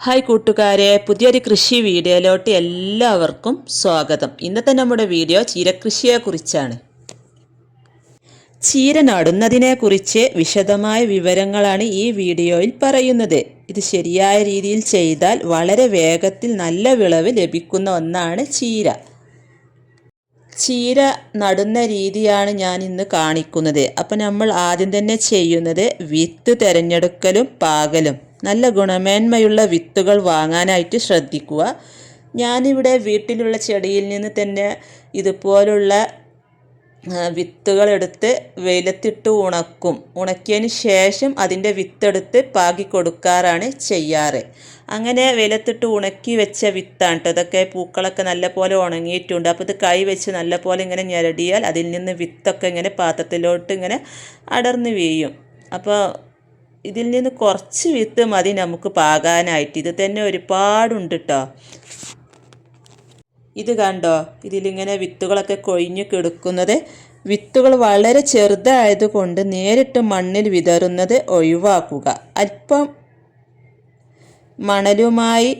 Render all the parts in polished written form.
Hi കൂട്ടുകാരെ, പുതിയൊരു കൃഷി വീഡിയോയിലോട്ട് എല്ലാവർക്കും സ്വാഗതം. ഇന്നത്തെ നമ്മുടെ വീഡിയോ ചീരകൃഷിയെക്കുറിച്ചാണ്. ചീര നടുന്നതിനെക്കുറിച്ച് വിശദമായ വിവരങ്ങളാണ് ഈ വീഡിയോയിൽ പറയുന്നത്. ഇത് ശരിയായ രീതിയിൽ ചെയ്താൽ വളരെ വേഗത്തിൽ നല്ല വിളവ് ലഭിക്കുന്ന ഒന്നാണ് ചീര. ചീര നടുന്ന രീതിയാണ് ഞാൻ ഇന്ന് കാണിക്കുന്നത്. അപ്പോൾ നമ്മൾ ആദ്യം തന്നെ ചെയ്യുന്നത് വിത്ത് തിരഞ്ഞെടുക്കലും പാകലും. നല്ല ഗുണമേന്മയുള്ള വിത്തുകൾ വാങ്ങാനായിട്ട് ശ്രദ്ധിക്കുക. ഞാനിവിടെ വീട്ടിലുള്ള ചെടിയിൽ നിന്ന് തന്നെ ഇതുപോലുള്ള വിത്തുകളെടുത്ത് വെയിലത്തിട്ട് ഉണക്കും. ഉണക്കിയതിന് ശേഷം അതിൻ്റെ വിത്തെടുത്ത് പാകി കൊടുക്കാറാണ് ചെയ്യാറ്. അങ്ങനെ വെയിലത്തിട്ട് ഉണക്കി വെച്ച വിത്താണ് കേട്ടോ. ഇതൊക്കെ പൂക്കളൊക്കെ നല്ലപോലെ ഉണങ്ങിയിട്ടുണ്ട്. അപ്പോൾ ഇത് കൈ വെച്ച് നല്ലപോലെ ഇങ്ങനെ ഞെരടിയാൽ അതിൽ നിന്ന് വിത്തൊക്കെ ഇങ്ങനെ പാത്രത്തിലോട്ട് ഇങ്ങനെ അടർന്ന് വീഴും. അപ്പോൾ ഇതിൽ നിന്ന് കുറച്ച് വിത്ത് മതി നമുക്ക് പാകാനായിട്ട്. ഇത് തന്നെ ഒരുപാടുണ്ട് കേട്ടോ. ഇത് കണ്ടോ, ഇതിലിങ്ങനെ വിത്തുകളൊക്കെ കൊഴിഞ്ഞു കിടക്കുന്നത്. വിത്തുകൾ വളരെ ചെറുതായതുകൊണ്ട് നേരിട്ട് മണ്ണിൽ വിതറുന്നത് ഒഴിവാക്കുക. അല്പം മണലുമായി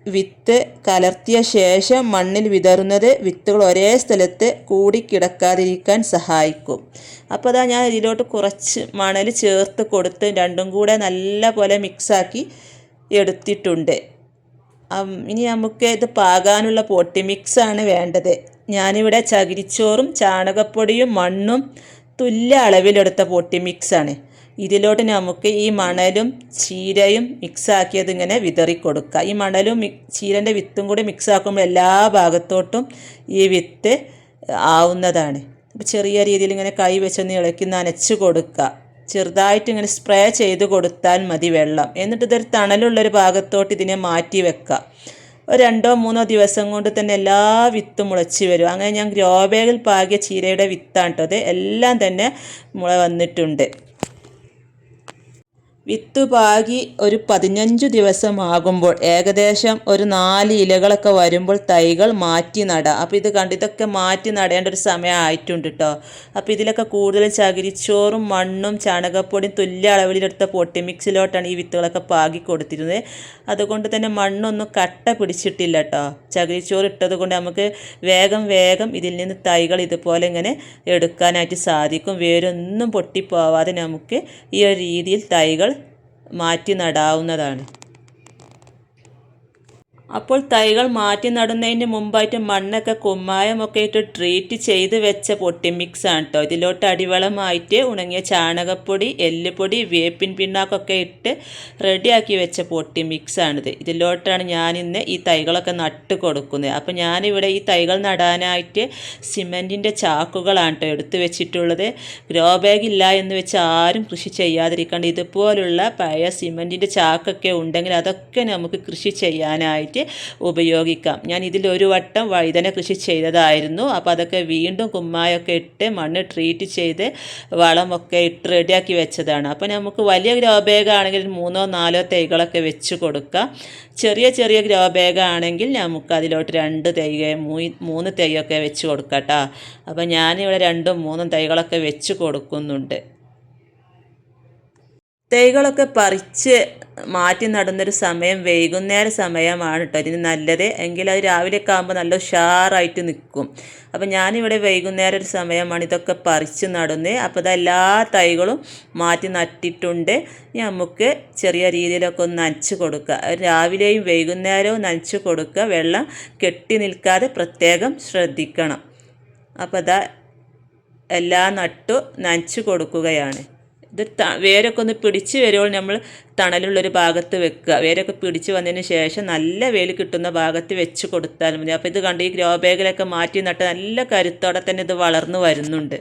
വിത്ത് കലർത്തിയ ശേഷം മണ്ണിൽ വിതറുന്നത് വിത്തുകൾ ഒരേ സ്ഥലത്ത് കൂടിക്കിടക്കാതിരിക്കാൻ സഹായിക്കും. അപ്പോൾ അതാ ഞാൻ ഇതിലോട്ട് കുറച്ച് മണൽ ചേർത്ത് കൊടുത്ത് രണ്ടും കൂടെ നല്ല പോലെ മിക്സാക്കി എടുത്തിട്ടുണ്ട്. ഇനി നമുക്ക് ഇത് പാകാനുള്ള പൊട്ടി മിക്സാണ് വേണ്ടത്. ഞാനിവിടെ ചകിരിച്ചോറും ചാണകപ്പൊടിയും മണ്ണും തുല്യ അളവിലെടുത്ത പൊട്ടി മിക്സാണ്. ഇതിലോട്ട് നമുക്ക് ഈ മണലും ചീരയും മിക്സാക്കിയത് ഇങ്ങനെ വിതറിക്കൊടുക്കുക. ഈ മണലും ചീരൻ്റെ വിത്തും കൂടി മിക്സാക്കുമ്പോൾ എല്ലാ ഭാഗത്തോട്ടും ഈ വിത്ത് ആവുന്നതാണ്. അപ്പോൾ ചെറിയ രീതിയിൽ ഇങ്ങനെ കൈ വെച്ചൊന്ന് ഇളക്കി നനച്ച് കൊടുക്കുക. ചെറുതായിട്ട് ഇങ്ങനെ സ്പ്രേ ചെയ്ത് കൊടുത്താൽ മതി വെള്ളം. എന്നിട്ട് ഇതൊരു തണലുള്ളൊരു ഭാഗത്തോട്ട് ഇതിനെ മാറ്റി വെക്കുക. ഒരു 2-3 ദിവസം കൊണ്ട് തന്നെ എല്ലാ വിത്തും മുളച്ച് വരും. അങ്ങനെ ഞാൻ ഗ്രോ ബാഗിൽ പാകിയ ചീരയുടെ വിത്താണ് കേട്ടോ. അത് എല്ലാം തന്നെ മുള വന്നിട്ടുണ്ട്. വിത്ത് പാകി ഒരു 15 ദിവസമാകുമ്പോൾ ഏകദേശം ഒരു 4 ഇലകളൊക്കെ വരുമ്പോൾ തൈകൾ മാറ്റി നടാം. അപ്പോൾ ഇത് കണ്ട് ഇതൊക്കെ മാറ്റി നടേണ്ട ഒരു സമയം ആയിട്ടുണ്ട് കേട്ടോ. അപ്പോൾ ഇതിലൊക്കെ കൂടുതലും ചകിരിച്ചോറും മണ്ണും ചാണകപ്പൊടിയും തുല്യ അളവിലെടുത്ത പൊട്ടി മിക്സിലോട്ടാണ് ഈ വിത്തുകളൊക്കെ പാകി കൊടുത്തിരുന്നത്. അതുകൊണ്ട് തന്നെ മണ്ണൊന്നും കട്ട പിടിച്ചിട്ടില്ല കേട്ടോ. ചകിരിച്ചോറ് ഇട്ടത് കൊണ്ട് നമുക്ക് വേഗം ഇതിൽ നിന്ന് തൈകൾ ഇതുപോലെ ഇങ്ങനെ എടുക്കാനായിട്ട് സാധിക്കും. വേരൊന്നും പൊട്ടിപ്പോവാതെ നമുക്ക് ഈ ഒരു രീതിയിൽ തൈകൾ മാറ്റി നടാവുന്നതാണ്. അപ്പോൾ തൈകൾ മാറ്റി നടുന്നതിന് മുമ്പായിട്ട് മണ്ണൊക്കെ കുമ്മായമൊക്കെ ഇട്ട് ട്രീറ്റ് ചെയ്ത് വെച്ച പൊട്ടി മിക്സാണ് കേട്ടോ. ഇതിലോട്ട് അടിവളമായിട്ട് ഉണങ്ങിയ ചാണകപ്പൊടി, എല്ലുപൊടി, വേപ്പിൻ പിണ്ണാക്കൊക്കെ ഇട്ട് റെഡിയാക്കി വെച്ച പൊട്ടി മിക്സാണിത്. ഇതിലോട്ടാണ് ഞാനിന്ന് ഈ തൈകളൊക്കെ നട്ട് കൊടുക്കുന്നത്. അപ്പോൾ ഞാനിവിടെ ഈ തൈകൾ നടാനായിട്ട് സിമൻറ്റിൻ്റെ ചാക്കുകളാണ് കേട്ടോ എടുത്ത് വെച്ചിട്ടുള്ളത്. ഗ്രോ ബാഗ് ഇല്ല എന്ന് വെച്ച് ആരും കൃഷി ചെയ്യാതിരിക്കേണ്ട. ഇതുപോലുള്ള പഴയ സിമൻറ്റിൻ്റെ ചാക്കൊക്കെ ഉണ്ടെങ്കിൽ അതൊക്കെ നമുക്ക് കൃഷി ചെയ്യാനായിട്ട് ഉപയോഗിക്കാം. ഞാൻ ഇതിലൊരു വട്ടം വഴുതന കൃഷി ചെയ്തതായിരുന്നു. അപ്പോൾ അതൊക്കെ വീണ്ടും കുമ്മായൊക്കെ ഇട്ട് മണ്ണ് ട്രീറ്റ് ചെയ്ത് വളമൊക്കെ ഇട്ട് റെഡിയാക്കി വെച്ചതാണ്. അപ്പോൾ നമുക്ക് വലിയ ഗ്രോ ബാഗ് ആണെങ്കിൽ 3-4 തൈകളൊക്കെ വെച്ച് കൊടുക്കാം. ചെറിയ ഗ്രോ ബാഗ് ആണെങ്കിൽ നമുക്ക് അതിലോട്ട് 2 തൈ 3 തൈയൊക്കെ വെച്ച് കൊടുക്കാം കേട്ടോ. അപ്പോൾ ഞാനിവിടെ 2-3 തൈകളൊക്കെ വെച്ച് കൊടുക്കുന്നുണ്ട്. തൈകളൊക്കെ പറിച്ച് മാറ്റി നടുന്നൊരു സമയം വൈകുന്നേര സമയമാണ് കേട്ടോ ഇതിന് നല്ലത്. എങ്കിൽ അത് രാവിലെയൊക്കെ ആകുമ്പോൾ നല്ല ഉഷാറായിട്ട് നിൽക്കും. അപ്പോൾ ഞാനിവിടെ വൈകുന്നേരം ഒരു സമയമാണ് ഇതൊക്കെ പറിച്ച് നടുന്നത്. അപ്പോൾ ഇതെല്ലാ തൈകളും മാറ്റി നട്ടിട്ടുണ്ട്. നമുക്ക് ചെറിയ രീതിയിലൊക്കെ ഒന്ന് നനച്ച് കൊടുക്കുക. രാവിലെയും വൈകുന്നേരവും നനച്ച് കൊടുക്കുക. വെള്ളം കെട്ടി നിൽക്കാതെ പ്രത്യേകം ശ്രദ്ധിക്കണം. അപ്പോൾ ഇതാ എല്ലാം നട്ടു നനച്ച് കൊടുക്കുകയാണ്. ഇത് വേരൊക്കെ ഒന്ന് പിടിച്ച് വരുമ്പോൾ നമ്മൾ തണലുള്ളൊരു ഭാഗത്ത് വെക്കുക. വേരൊക്കെ പിടിച്ച് വന്നതിന് ശേഷം നല്ല വെയിൽ കിട്ടുന്ന ഭാഗത്ത് വെച്ച് കൊടുത്താൽ മതി. അപ്പോൾ ഇത് കണ്ട് ഈ ഗ്രോ ബാഗിലൊക്കെ മാറ്റി നട്ട് നല്ല കരുത്തോടെ തന്നെ ഇത് വളർന്നു വരുന്നുണ്ട്.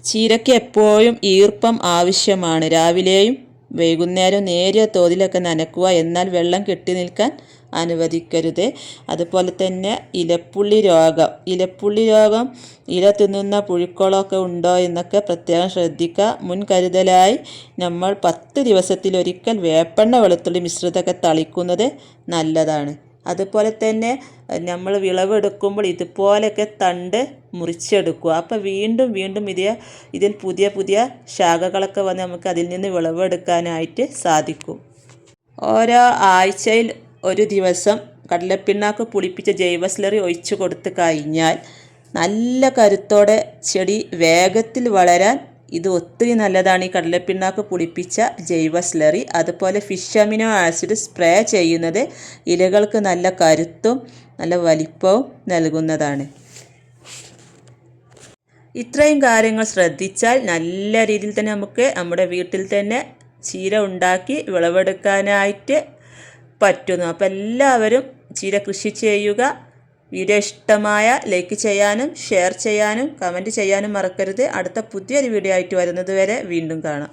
ചീരയ്ക്ക് എപ്പോഴും ഈർപ്പം ആവശ്യമാണ്. രാവിലെയും വൈകുന്നേരം നേരിയ തോതിലൊക്കെ നനക്കുക. എന്നാൽ വെള്ളം കെട്ടി നിൽക്കാൻ അനുവദിക്കരുത്. അതുപോലെ തന്നെ ഇലപ്പുള്ളി രോഗം ഇല തിന്നുന്ന പുഴുക്കളൊക്കെ ഉണ്ടോ എന്നൊക്കെ പ്രത്യേകം ശ്രദ്ധിക്കുക. മുൻകരുതലായി നമ്മൾ 10 ദിവസത്തിലൊരിക്കൽ വേപ്പെണ്ണ വെളുത്തുള്ളി മിശ്രിതമൊക്കെ തളിക്കുന്നത് നല്ലതാണ്. അതുപോലെ തന്നെ നമ്മൾ വിളവെടുക്കുമ്പോൾ ഇതുപോലെയൊക്കെ തണ്ട് മുറിച്ചെടുക്കുക. അപ്പോൾ വീണ്ടും ഇതിൽ പുതിയ ശാഖകളൊക്കെ വന്ന് നമുക്ക് അതിൽ നിന്ന് വിളവെടുക്കാനായിട്ട് സാധിക്കും. ഓരോ ആഴ്ചയിൽ ഒരു ദിവസം കടലപ്പിണ്ണാക്ക് പുളിപ്പിച്ച ജൈവ സ്ലറി ഒഴിച്ചു കൊടുത്ത് കഴിഞ്ഞാൽ നല്ല കരുത്തോടെ ചെടി വേഗത്തിൽ വളരാൻ ഇത് ഒത്തിരി നല്ലതാണ്. ഈ കടലപ്പിണ്ണാക്ക് പുളിപ്പിച്ച ജൈവ സ്ലറി. അതുപോലെ ഫിഷ് അമിനോ ആസിഡ് സ്പ്രേ ചെയ്യുന്നത് ഇലകൾക്ക് നല്ല കരുത്തും നല്ല വലിപ്പവും നൽകുന്നതാണ്. ഇത്രയും കാര്യങ്ങൾ ശ്രദ്ധിച്ചാൽ നല്ല രീതിയിൽ തന്നെ നമുക്ക് നമ്മുടെ വീട്ടിൽ തന്നെ ചീര ഉണ്ടാക്കി വിളവെടുക്കാനായിട്ട് പറ്റുന്നു. അപ്പോൾ എല്ലാവരും ചീര കൃഷി ചെയ്യുക. വീഡിയോ ഇഷ്ടമായ ലൈക്ക് ചെയ്യാനും ഷെയർ ചെയ്യാനും കമൻറ്റ് ചെയ്യാനും മറക്കരുത്. അടുത്ത പുതിയൊരു വീഡിയോ ആയിട്ട് വരുന്നത് വരെ വീണ്ടും കാണാം.